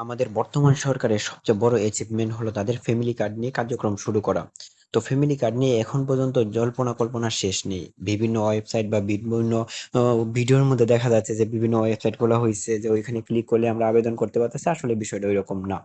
আমাদের বর্তমান সরকারের সবচেয়ে বড় অ্যাচিভমেন্ট হলো তাদের ফ্যামিলি কার্ড নিয়ে কার্যক্রম শুরু করা। তো ফ্যামিলি কার্ড নিয়ে এখন পর্যন্ত জল্পনা কল্পনার শেষ নেই। বিভিন্ন ওয়েবসাইট বা বিভিন্ন ভিডিওর মধ্যে দেখা যাচ্ছে যে বিভিন্ন ওয়েবসাইট খোলা হয়েছে যে ওইখানে ক্লিক করলে আমরা আবেদন করতে পারতেছি, আসলে বিষয়টা ওইরকম না।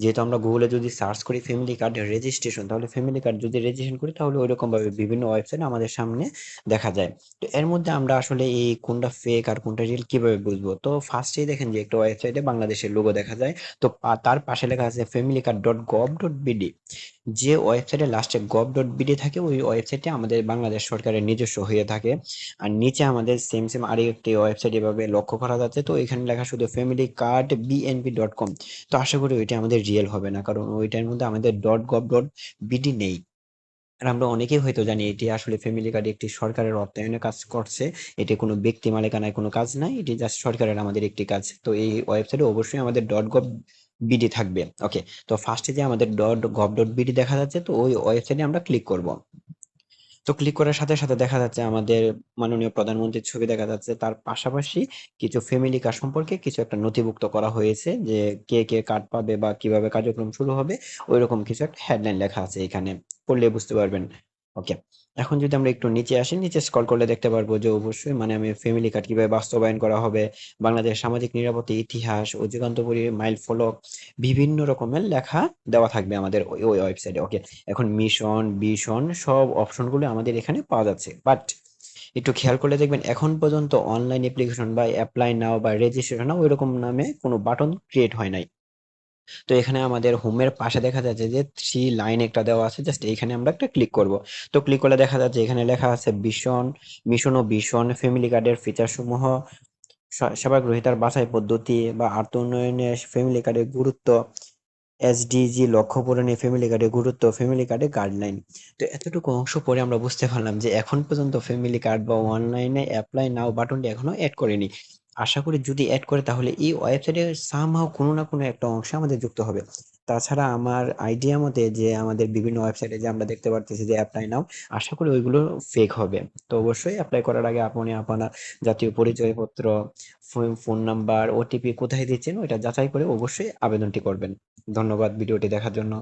যেহেতু আমরা গুগলে যদি সার্চ করি ফ্যামিলি কার্ড রেজিস্ট্রেশন, তাহলে ফ্যামিলি কার্ড যদি রেজিস্ট্রেশন করি তাহলে ওইরকম ভাবে বিভিন্ন ওয়েবসাইট আমাদের সামনে দেখা যায়। তো এর মধ্যে আমরা আসলে এই কোনটা ফেক আর কোনটা রিয়েল কিভাবে বুঝবো? তো ফার্স্টেই দেখেন যে একটা ওয়েবসাইটে বাংলাদেশের লোগো দেখা যায়। তো তার পাশে লেখা আছে family card.gov.bd। যে ওয়েবসাইটে লাস্টে gov.bd থাকে ওই ওয়েবসাইটে আমাদের বাংলাদেশ সরকারের নিজস্ব হয়ে থাকে। আর নিচে আমাদের সেম সেম আরেকটি ওয়েবসাইট এভাবে লক্ষ্য করা যাচ্ছে, তো এখানে লেখা শুধু family card bnb.com। তো আশা করি ওইটা আমাদের রিয়েল হবে না, কারণ ওইটার মধ্যে আমাদের .gov.bd নেই। আর আমরা অনেকেই হয়তো জানি এটি আসলে ফ্যামিলি কার্ড একটি সরকারের অর্থায়নে কাজ করছে। এটি কোনো ব্যক্তি মালিকানায় কোনো কাজ নাই, এটি জাস্ট সরকারের আমাদের একটি কাজ। তো এই ওয়েবসাইটে অবশ্যই আমাদের .gov.bd থাকবে। ওকে, তো ফার্স্টে যে আমাদের .gov.bd দেখা যাচ্ছে, তো ওই ওয়েবসাইটে আমরা ক্লিক করব। তো ক্লিক করার সাথে সাথে দেখা যাচ্ছে আমাদের মাননীয় প্রধানমন্ত্রীর ছবি দেখা যাচ্ছে, তার পাশাপাশি কিছু ফ্যামিলি কার্ড সম্পর্কে কিছু একটা নথিভুক্ত করা হয়েছে, যে কে কে কার্ড পাবে বা কিভাবে কার্যক্রম শুরু হবে। ওইরকম কিছু একটা হেডলাইন লেখা আছে এখানে, পড়লে বুঝতে পারবেন। ওকে, এখন যদি আমরা একটু নিচে আসি, নিচে স্ক্রল করলে দেখতে পারবো যে অবশ্যই মানে আমি ফ্যামিলি কার্ড কিভাবে বাস্তবায়ন করা হবে, বাংলাদেশ সামাজিক নিরাপত্তা ইতিহাস ও যুগান্তকারী মাইল ফলক, বিভিন্ন রকমের লেখা দেওয়া থাকবে আমাদের ওই ওই ওয়েবসাইটে। ওকে, এখন মিশন ভিশন সব অপশনগুলো আমাদের এখানে পাওয়া যাচ্ছে, বাট একটু খেয়াল করলে দেখবেন এখন পর্যন্ত অনলাইন অ্যাপ্লিকেশন বা অ্যাপ্লাই নাও বা রেজিস্ট্রেশন নাও ওইরকম নামে কোনো বাটন ক্রিয়েট হয় নাই। তো এখানে আমাদের হোমের পাশে দেখা যাচ্ছে যে থ্রি লাইন একটা দেওয়া আছে, জাস্ট এখানে আমরা একটা ক্লিক করব। তো ক্লিক করলে দেখা যাচ্ছে এখানে লেখা আছে ভীষণ মিশন ও ভীষণ ফ্যামিলি কার্ডের ফিচার সমূহ, সেবা গ্রহীতার বাছাই পদ্ধতি বা আর্থ উন্নয়নে ফ্যামিলি কার্ডের গুরুত্ব, এসডিজি লক্ষ্য পূরণে ফ্যামিলি কার্ডের গুরুত্ব, ফ্যামিলি কার্ডের গাইডলাইন। তো এতটুকু অংশ পরে আমরা বুঝতে পারলাম যে এখন পর্যন্ত ফ্যামিলি কার্ড বা অনলাইনে অ্যাপ্লাই নাও বাটনটি এখনো অ্যাড করেনি। আশা করি যদি অ্যাড করে তাহলে এই ওয়েবসাইটে সামহাও কোনো না কোনো একটা অংশে আমাদের যুক্ত হবে। তাছাড়া আমার আইডিয়া মতে যে আমাদের বিভিন্ন ওয়েবসাইটে যে আমরা দেখতে পারতেছি যে অ্যাপ্লাই নাও, আশা করি ওইগুলো ফেক হবে। তো অবশ্যই অ্যাপ্লাই করার আগে আপনি আপনার জাতীয় পরিচয়পত্র, ফোন নাম্বার, ওটিপি কোথায় দিচ্ছেন ওইটা যাচাই করে অবশ্যই আবেদনটি করবেন। ধন্যবাদ ভিডিওটি দেখার জন্য।